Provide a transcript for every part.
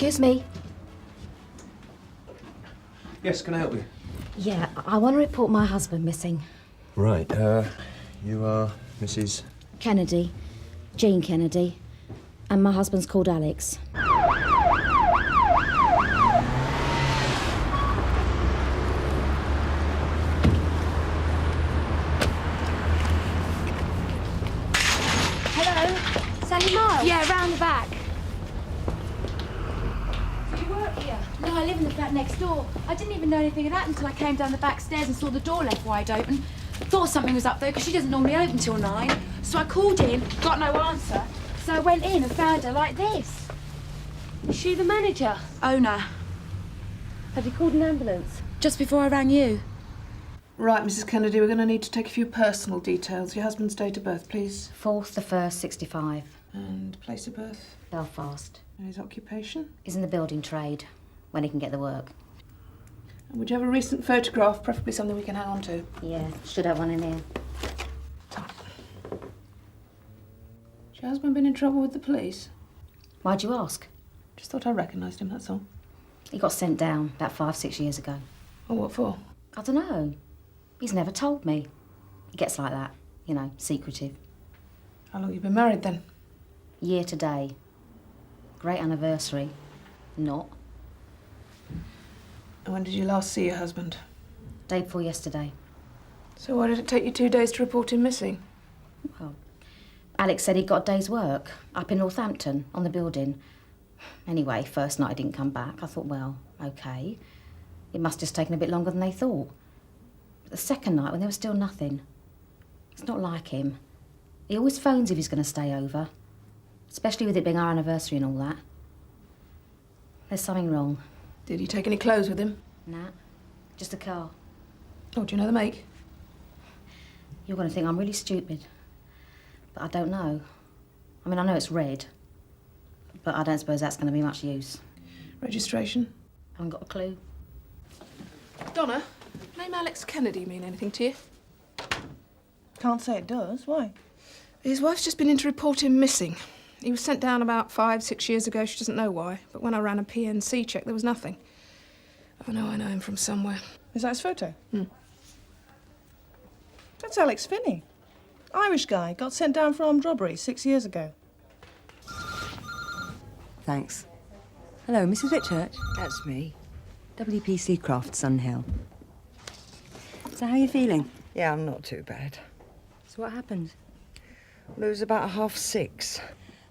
Excuse me. Yes, can I help you? Yeah, I want to report my husband missing. Right, you are Mrs. Kennedy. Jean Kennedy. And my husband's called Alex. Hello? Sally Miles? Yeah, round the back. Do you work here? No, I live in the flat next door. I didn't even know anything had happened until I came down the back stairs and saw the door left wide open. Thought something was up there because she doesn't normally open till 9. So I called in, got no answer. So I went in and found her like this. Is she the manager? Owner. Have you called an ambulance? Just before I rang you. Right, Mrs. Kennedy, we're going to need to take a few personal details. Your husband's date of birth, please. 4th the 1st, 65. And place of birth. Belfast. And his occupation. He's in the building trade, when he can get the work. And would you have a recent photograph, preferably something we can hang on to? Yeah, should have one in here. Has your husband been in trouble with the police? Why'd you ask? Just thought I recognised him, that's all. He got sent down about 5-6 years ago. Oh, what for? I don't know. He's never told me. He gets like that, you know, secretive. How long have you been married, then? Year today. Great anniversary. Not. And when did you last see your husband? Day before yesterday. So why did it take you 2 days to report him missing? Well, Alex said he'd got a day's work up in Northampton on the building. Anyway, first night he didn't come back. I thought, well, OK. It must just taken a bit longer than they thought. But the second night, when there was still nothing, it's not like him. He always phones if he's going to stay over, especially with it being our anniversary and all that. There's something wrong. Did he take any clothes with him? Nah, just a car. Oh, do you know the make? You're going to think I'm really stupid, but I don't know. I mean, I know it's red, but I don't suppose that's going to be much use. Registration? Haven't got a clue. Donna, name Alex Kennedy mean anything to you? Can't say it does. Why? His wife's just been in to report him missing. He was sent down about 5-6 years ago. She doesn't know why. But when I ran a PNC check, there was nothing. Oh, no, I know him from somewhere. Is that his photo? Hmm. That's Alex Finney. Irish guy. Got sent down for armed robbery 6 years ago. Thanks. Hello, Mrs. Whitchurch? That's me. WPC Croft, Sunhill. So how are you feeling? Yeah, I'm not too bad. So what happened? Well, it was about 6:30.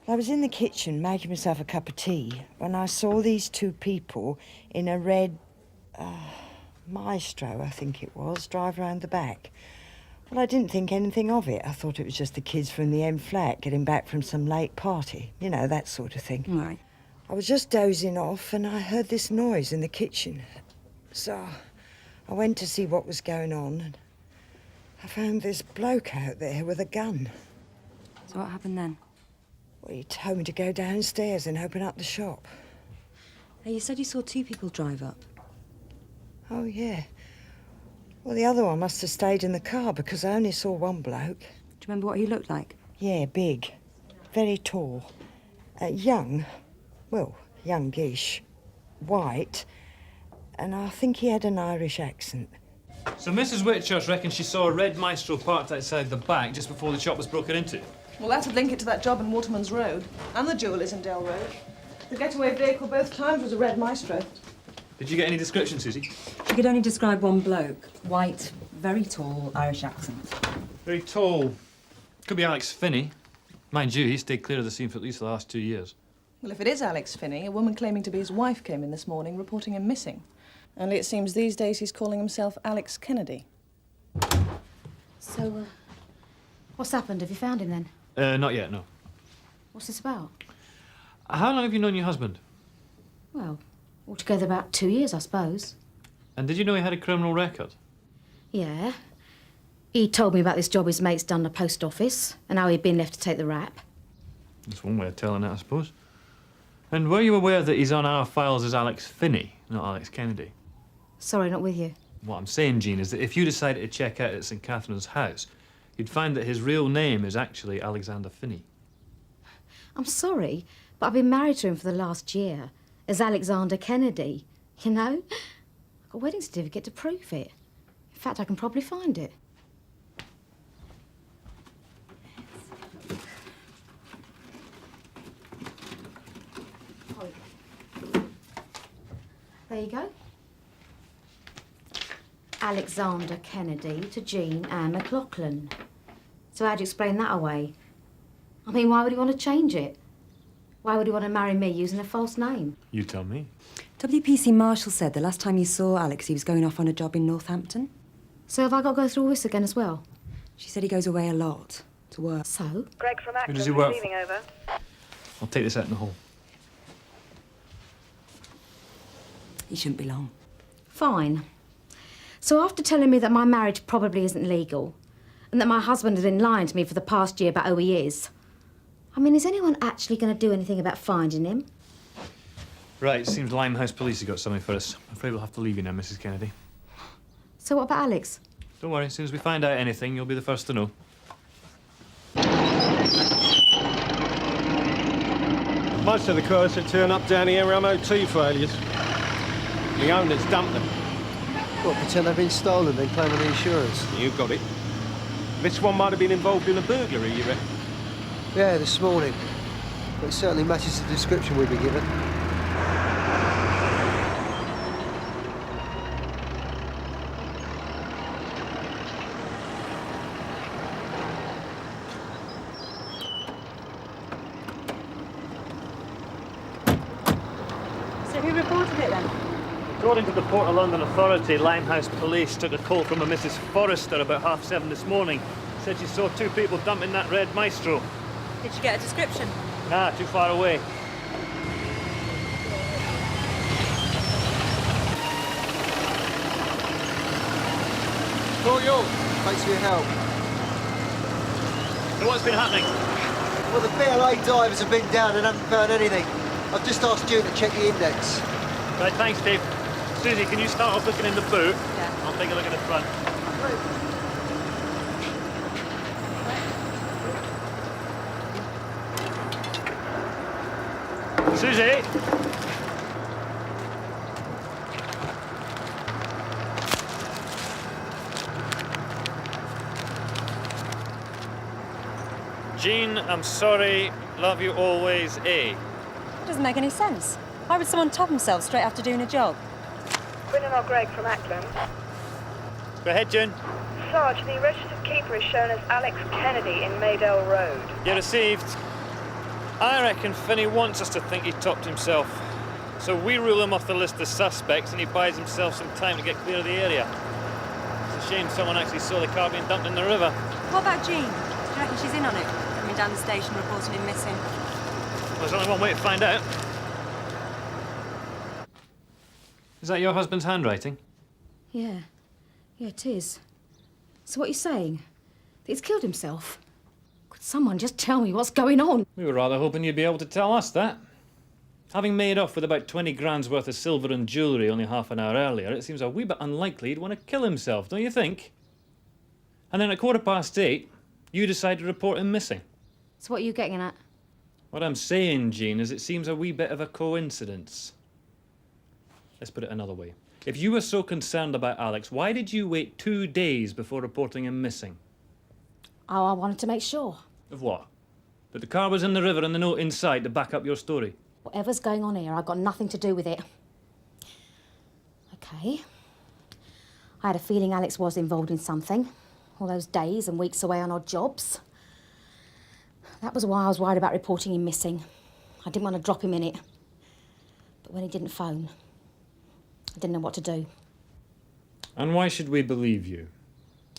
I was in the kitchen making myself a cup of tea when I saw these two people in a red Maestro, I think it was, drive round the back. Well, I didn't think anything of it. I thought it was just the kids from the M flat getting back from some late party. You know, that sort of thing. Right. I was just dozing off and I heard this noise in the kitchen. So I went to see what was going on and I found this bloke out there with a gun. So what happened then? Well, he told me to go downstairs and open up the shop. Hey, you said you saw 2 people drive up. Oh, yeah. Well, the other one must have stayed in the car because I only saw one bloke. Do you remember what he looked like? Yeah, big. Very tall. Young. Well, youngish. White. And I think he had an Irish accent. So Mrs. Whitchurch reckons she saw a red Maestro parked outside the back just before the shop was broken into. Well, that'd link it to that job in Waterman's Road. And the jewellers in Dell Road. The getaway vehicle both times was a red Maestro. Did you get any description, Susie? She could only describe one bloke. White, very tall, Irish accent. Very tall. Could be Alex Finney. Mind you, he stayed clear of the scene for at least the last 2 years. Well, if it is Alex Finney, a woman claiming to be his wife came in this morning reporting him missing. Only it seems these days he's calling himself Alex Kennedy. So, what's happened? Have you found him then? Not yet, no. What's this about? How long have you known your husband? Well, altogether about 2 years, I suppose. And did you know he had a criminal record? Yeah. He told me about this job his mate's done at the post office and how he'd been left to take the rap. That's one way of telling it, I suppose. And were you aware that he's on our files as Alex Finney, not Alex Kennedy? Sorry, not with you. What I'm saying, Jean, is that if you decided to check out at St. Catherine's house, you'd find that his real name is actually Alexander Finney. I'm sorry, but I've been married to him for the last year. as Alexander Kennedy. You know? I've got a wedding certificate to prove it. In fact, I can probably find it. There you go. Alexander Kennedy to Jean Anne McLaughlin. So how'd you explain that away? I mean, why would he want to change it? Why would he want to marry me using a false name? You tell me. WPC Marshall said the last time you saw Alex, he was going off on a job in Northampton. So have I got to go through all this again as well? She said he goes away a lot to work. So? Greg from Who does Acton he work receiving over. I'll take this out in the hall. He shouldn't be long. Fine. So after telling me that my marriage probably isn't legal and that my husband has been lying to me for the past year about who he is, I mean, is anyone actually going to do anything about finding him? Right, seems Limehouse Police have got something for us. I'm afraid we'll have to leave you now, Mrs. Kennedy. So what about Alex? Don't worry, as soon as we find out anything, you'll be the first to know. Most of the cars that turn up down here are MOT failures. The owners dump them. What, pretend they've been stolen, then claim on the insurance? You've got it. This one might have been involved in a burglary, you reckon? Yeah, this morning. But it certainly matches the description we've been given. So who reported it then? According to the Port of London Authority, Limehouse Police took a call from a Mrs. Forrester about 7:30 this morning. Said she saw two people dumping that red Maestro. Did you get a description? Nah, too far away. All yours. Thanks for your help. So what's been happening? Well, the BLA divers have been down and haven't found anything. I've just asked you to check the index. Right, thanks, Dave. Susie, can you start off looking in the boot? Yeah. I'll take a look at the front. Susie! Jean, I'm sorry. Love you always, A. It doesn't make any sense. Why would someone top himself straight after doing a job? Brennan or Greg from Acton. Go ahead, June. Sarge, the registered keeper is shown as Alex Kennedy in Maydale Road. You received. I reckon Finney wants us to think he topped himself. So we rule him off the list of suspects and he buys himself some time to get clear of the area. It's a shame someone actually saw the car being dumped in the river. What about Jean? Do you reckon she's in on it? Coming down the station reporting him missing. There's only one way to find out. Is that your husband's handwriting? Yeah. Yeah, it is. So what are you saying? That he's killed himself? Could someone just tell me what's going on? We were rather hoping you'd be able to tell us that. Having made off with about 20 grand's worth of silver and jewellery only half an hour earlier, it seems a wee bit unlikely he'd want to kill himself, don't you think? And then at 8:15, you decide to report him missing. So what are you getting at? What I'm saying, Jean, is it seems a wee bit of a coincidence. Let's put it another way. If you were so concerned about Alex, why did you wait 2 days before reporting him missing? Oh, I wanted to make sure. Of what? That the car was in the river and the note inside to back up your story? Whatever's going on here, I've got nothing to do with it. Okay. I had a feeling Alex was involved in something. All those days and weeks away on odd jobs. That was why I was worried about reporting him missing. I didn't want to drop him in it. But when he didn't phone, I didn't know what to do. And why should we believe you?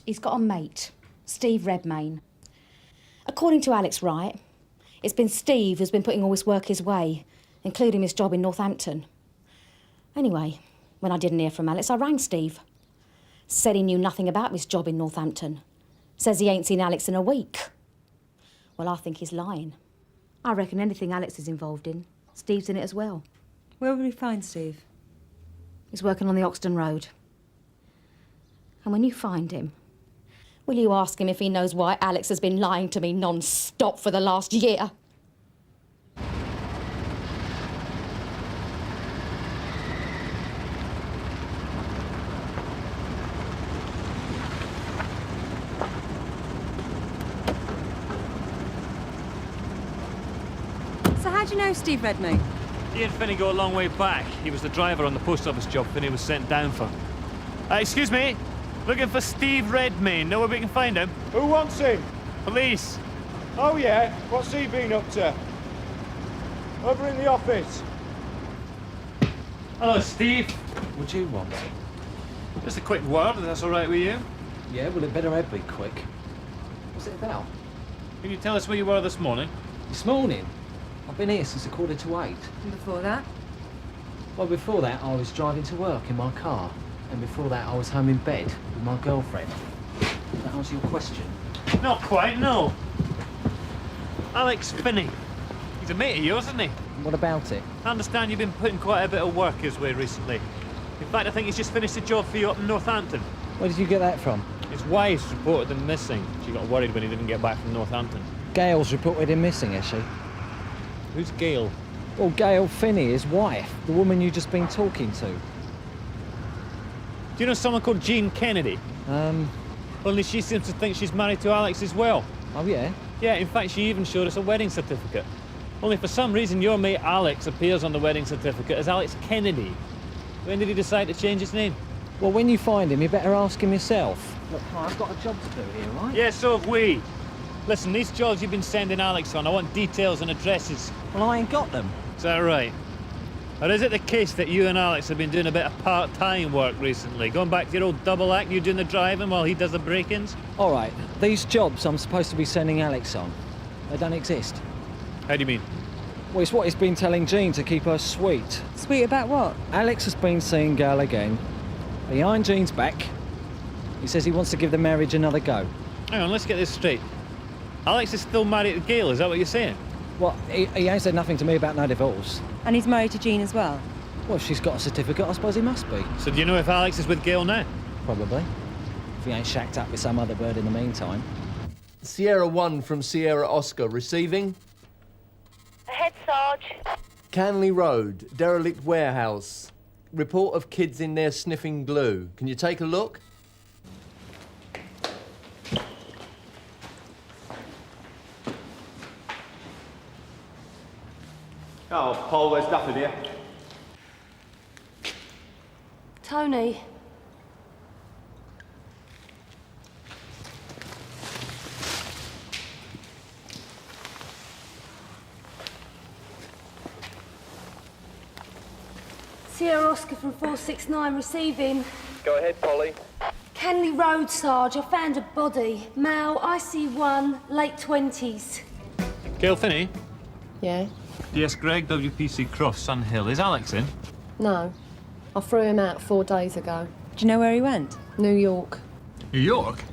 He's got a mate, Steve Redmayne. According to Alex Wright, it's been Steve who's been putting all this work his way, including his job in Northampton. Anyway, when I didn't hear from Alex, I rang Steve. Said he knew nothing about his job in Northampton. Says he ain't seen Alex in a week. Well, I think he's lying. I reckon anything Alex is involved in, Steve's in it as well. Where will we find Steve? He's working on the Oxton Road. And when you find him, will you ask him if he knows why Alex has been lying to me non-stop for the last year? do you know Steve Redmayne? He and Finney go a long way back. He was the driver on the post office job Finney was sent down for. Excuse me, looking for Steve Redmayne. Know where we can find him? Who wants him? Police. Oh, yeah? What's he been up to? Over in the office. Hello, Steve. What do you want? Just a quick word, if that's all right with you. Yeah, well, it better have be quick. What's it about? Can you tell us where you were this morning? This morning? I've been here since 7:45. And before that? Well, before that, I was driving to work in my car. And before that, I was home in bed with my girlfriend. Does that answer your question? Not quite, no. Alex Finney. He's a mate of yours, isn't he? What about it? I understand you've been putting quite a bit of work his way recently. In fact, I think he's just finished a job for you up in Northampton. Where did you get that from? His wife's reported him missing. She got worried when he didn't get back from Northampton. Gail's reported him missing, has she? Who's Gail? Well, Gail Finney, his wife, the woman you just been talking to. Do you know someone called Jean Kennedy? Only she seems to think she's married to Alex as well. Oh, yeah? Yeah, in fact, she even showed us a wedding certificate. Only for some reason, your mate Alex appears on the wedding certificate as Alex Kennedy. When did he decide to change his name? Well, when you find him, you better ask him yourself. Look, I've got a job to do here, right? Yeah, so have we. Listen, these jobs you've been sending Alex on, I want details and addresses. Well, I ain't got them. Is that right? Or is it the case that you and Alex have been doing a bit of part-time work recently? Going back to your old double act, you doing the driving while he does the break-ins? All right, these jobs I'm supposed to be sending Alex on, they don't exist. How do you mean? Well, it's what he's been telling Jean to keep her sweet. Sweet about what? Alex has been seeing Gail again. Behind Jean's back. He says he wants to give the marriage another go. Hang on, let's get this straight. Alex is still married to Gail, is that what you're saying? Well, he ain't said nothing to me about no divorce. And he's married to Jean as well? Well, if she's got a certificate, I suppose he must be. So do you know if Alex is with Gail now? Probably. If he ain't shacked up with some other bird in the meantime. Sierra 1 from Sierra Oscar, receiving. Ahead, Sarge. Canley Road, derelict warehouse. Report of kids in there sniffing glue. Can you take a look? Oh, Paul, there's nothing here. Tony. Sierra Oscar from 469 receiving. Go ahead, Polly. Canley Road, Sarge. I found a body. Male, IC1, late 20s. Gail Finney? Yeah? DS Greg, WPC Croft, Sun Hill. Is Alex in? No. I threw him out 4 days ago. Do you know where he went? New York. New York?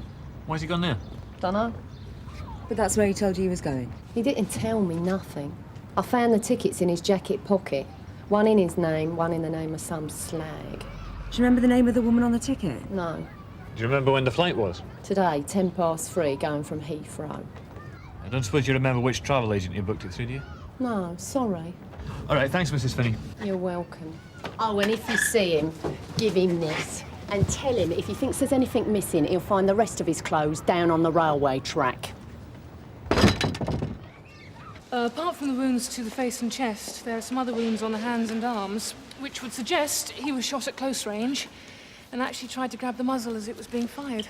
Why's he gone there? Dunno. But that's where he told you he was going. He didn't tell me nothing. I found the tickets in his jacket pocket. One in his name, one in the name of some slag. Do you remember the name of the woman on the ticket? No. Do you remember when the flight was? Today, 3:10, going from Heathrow. I don't suppose you remember which travel agent you booked it through, do you? No, sorry. All right, thanks, Mrs. Finney. You're welcome. Oh, and if you see him, give him this. And tell him if he thinks there's anything missing, he'll find the rest of his clothes down on the railway track. Apart from the wounds to the face and chest, there are some other wounds on the hands and arms, which would suggest he was shot at close range and actually tried to grab the muzzle as it was being fired.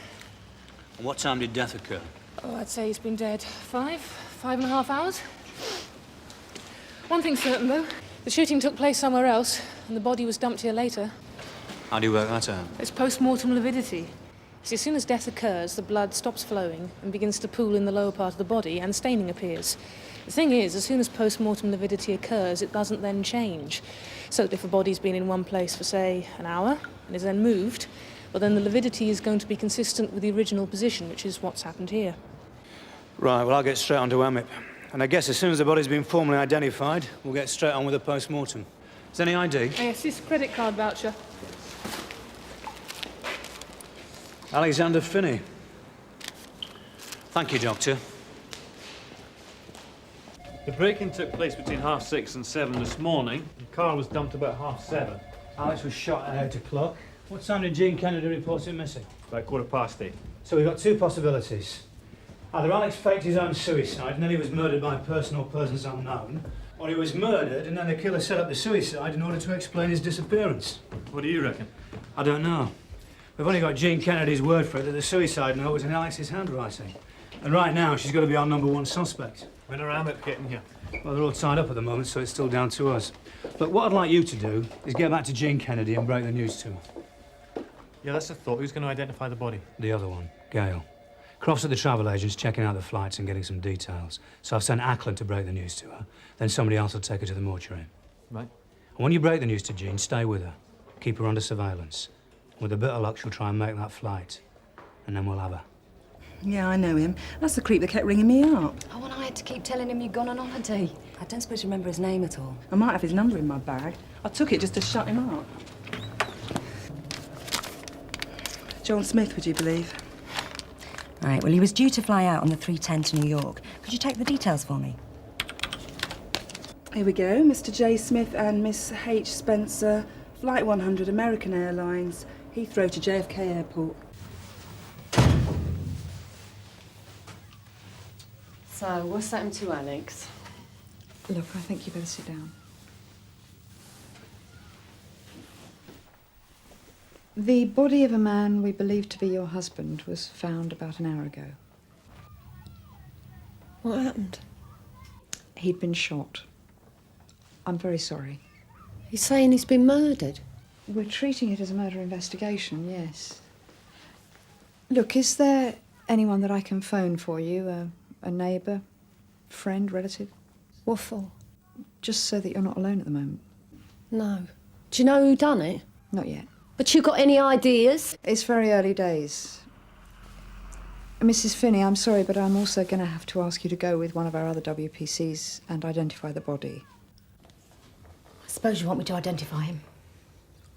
And what time did death occur? Oh, I'd say he's been dead 5.5 hours. One thing's certain, though. The shooting took place somewhere else, and the body was dumped here later. How do you work that out? It's post-mortem lividity. See, as soon as death occurs, the blood stops flowing and begins to pool in the lower part of the body, and staining appears. The thing is, as soon as post-mortem lividity occurs, it doesn't then change. So that if a body's been in one place for, say, an hour, and is then moved, well, then the lividity is going to be consistent with the original position, which is what's happened here. Right, well, I'll get straight on to AMIP. And I guess as soon as the body's been formally identified, we'll get straight on with the post-mortem. Is there any ID? Yes, this credit card voucher. Alexander Finney. Thank you, Doctor. The break-in took place between 6:30 and 7 this morning. The car was dumped about 7:30. Alex was shot at 8 o'clock. What time did Jean Kennedy report him missing? About 8:15. So we've got two possibilities. Either Alex faked his own suicide and then he was murdered by a person or persons unknown, Or he was murdered and then the killer set up the suicide in order to explain his disappearance. What do you reckon? I don't know. We've only got Jean Kennedy's word for it that the suicide note was in Alex's handwriting. And right now, she's got to be our #1 suspect. When are Amit getting here? Well, they're all tied up at the moment, so it's still down to us. But what I'd like you to do is get back to Jean Kennedy and break the news to her. Yeah, that's the thought. Who's going to identify the body? The other one, Gail. Crofts at the travel agent's checking out the flights and getting some details. So I've sent Ackland to break the news to her. Then somebody else will take her to the mortuary. Right. And when you break the news to Jean, stay with her. Keep her under surveillance. With a bit of luck, she'll try and make that flight. And then we'll have her. Yeah, I know him. That's the creep that kept ringing me up. Oh, and I had to keep telling him you'd gone on holiday. I don't suppose you remember his name at all. I might have his number in my bag. I took it just to shut him up. John Smith, would you believe? Right, well, he was due to fly out on the 3:10 to New York. Could you take the details for me? Here we go. Mr. J. Smith and Miss H. Spencer, Flight 100, American Airlines, Heathrow to JFK Airport. So, what's happened to Alex? Look, I think you better sit down. The body of a man we believe to be your husband was found about an hour ago. What happened? He'd been shot. I'm very sorry. He's saying he's been murdered? We're treating it as a murder investigation, yes. Look, is there anyone that I can phone for you? A neighbour, friend, relative? What for? Just so that you're not alone at the moment. No. Do you know who done it? Not yet. But you got any ideas? It's very early days. Mrs. Finney, I'm sorry, but I'm also going to have to ask you to go with one of our other WPCs and identify the body. I suppose you want me to identify him.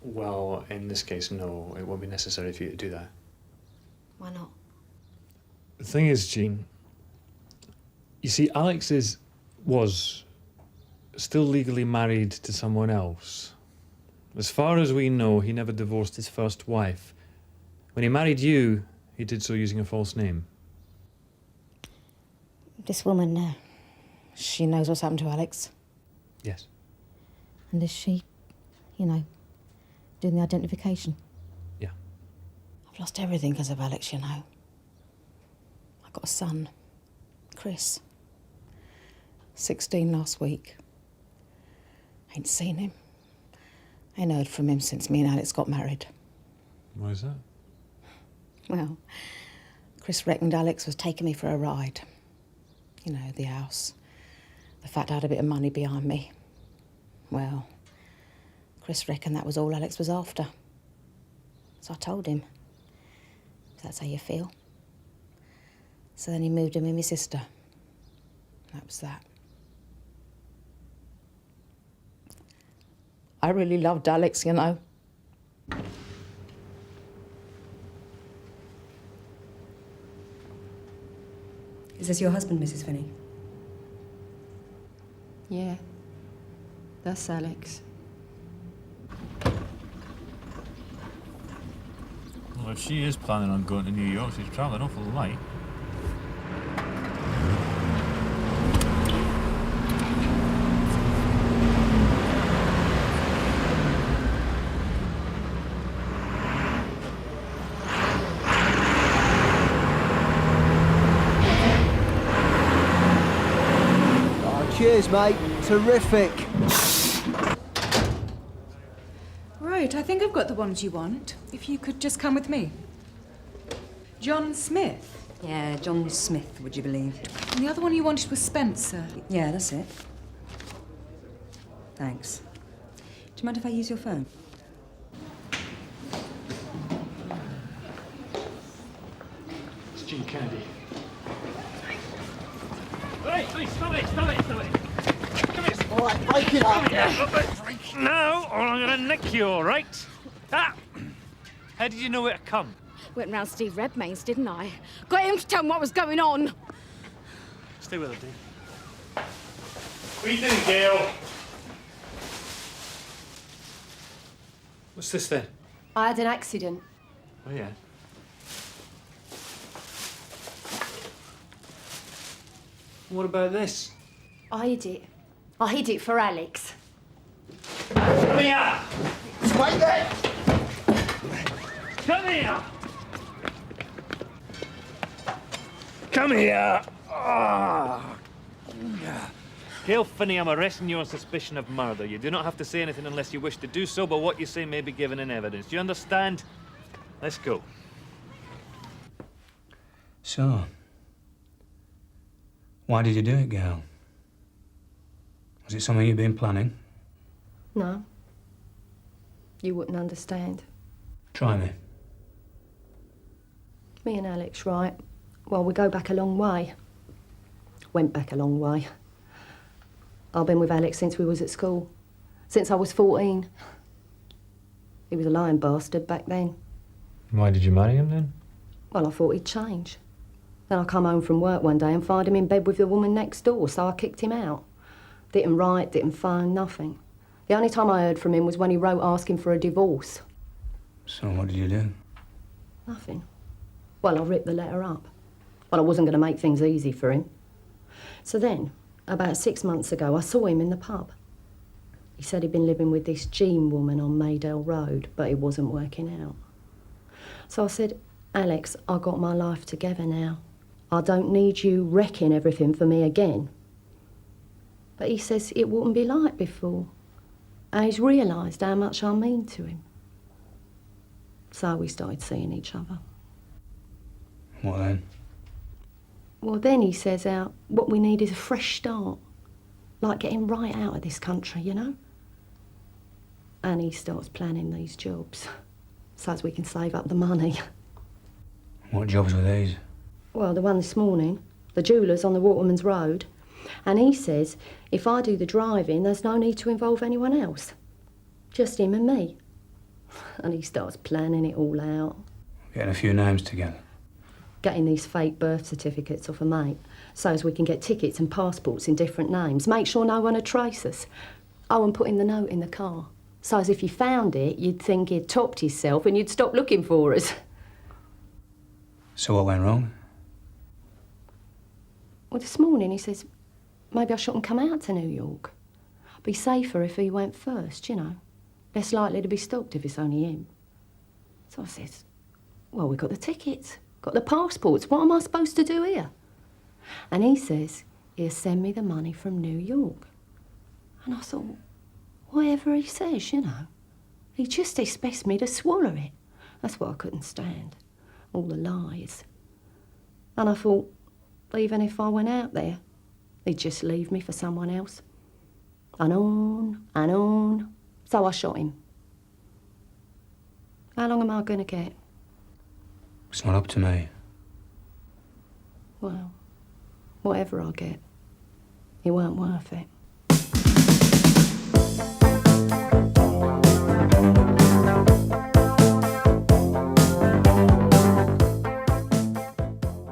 Well, in this case, no. It won't be necessary for you to do that. Why not? The thing is, Jean, you see, Alex was still legally married to someone else. As far as we know, he never divorced his first wife. When he married you, he did so using a false name. This woman, she knows what's happened to Alex. Yes. And is she, doing the identification? Yeah. I've lost everything because of Alex, I got a son, Chris. 16 last week. Ain't seen him. Ain't heard from him since me and Alex got married. Why is that? Well, Chris reckoned Alex was taking me for a ride. The house. The fact I had a bit of money behind me. Well, Chris reckoned that was all Alex was after. So I told him, if that's how you feel. So then he moved in with my sister. That was that. I really loved Alex, Is this your husband, Mrs. Finney? Yeah. That's Alex. Well, if she is planning on going to New York, she's travelling awful light. Cheers, mate. Terrific. Right, I think I've got the ones you want. If you could just come with me. John Smith. Yeah, John Smith, would you believe? And the other one you wanted was Spencer. Yeah, that's it. Thanks. Do you mind if I use your phone? It's Jean Kennedy. Hey, stop it! Come here. All right, break it up. No, or I'm going to nick you, all right? Ah! How did you know where to come? Went round Steve Redmayne's, didn't I? Got him to tell me what was going on. Stay with her, Dave. What are you doing, Gail? What's this then? I had an accident. Oh, yeah. What about this? I hid it. I hid it for Alex. Come here! Wait there! Come here! Come here! Gail Finney, I'm arresting you on suspicion of murder. You do not have to say anything unless you wish to do so, but what you say may be given in evidence. Do you understand? Let's go. So, why did you do it, Gail? Was it something you'd been planning? No. You wouldn't understand. Try me. Me and Alex, right? Well, we go back a long way. Went back a long way. I've been with Alex since we was at school. Since I was 14. He was a lying bastard back then. Why did you marry him then? Well, I thought he'd change. Then I come home from work one day and find him in bed with the woman next door, so I kicked him out. Didn't write, didn't phone, nothing. The only time I heard from him was when he wrote asking for a divorce. So what did you do? Nothing. Well, I ripped the letter up. Well, I wasn't going to make things easy for him. So then, about 6 months ago, I saw him in the pub. He said he'd been living with this Jean woman on Maydale Road, but it wasn't working out. So I said, Alex, I got my life together now. I don't need you wrecking everything for me again. But he says it wouldn't be like before. And he's realised how much I mean to him. So we started seeing each other. What then? Well, then he says out, what we need is a fresh start. Like getting right out of this country, you know? And he starts planning these jobs so as we can save up the money. What jobs were these? Well, the one this morning, the jeweller's on the Waterman's Road. And he says if I do the driving, there's no need to involve anyone else. Just him and me. And he starts planning it all out. Getting a few names together. Getting these fake birth certificates off a mate so as we can get tickets and passports in different names. Make sure no one would trace us. Oh, and putting the note in the car. So as if you found it, you'd think he'd topped himself and you'd stop looking for us. So what went wrong? Well, this morning he says maybe I shouldn't come out to New York. Be safer if he went first, you know. Less likely to be stopped if it's only him. So I says, well, we got the tickets, got the passports. What am I supposed to do here? And he says he'll send me the money from New York. And I thought, whatever he says, you know. He just expects me to swallow it. That's what I couldn't stand. All the lies. And I thought, even if I went out there, he'd just leave me for someone else. And on and on. So I shot him. How long am I going to get? It's not up to me. Well, whatever I get, it weren't worth it.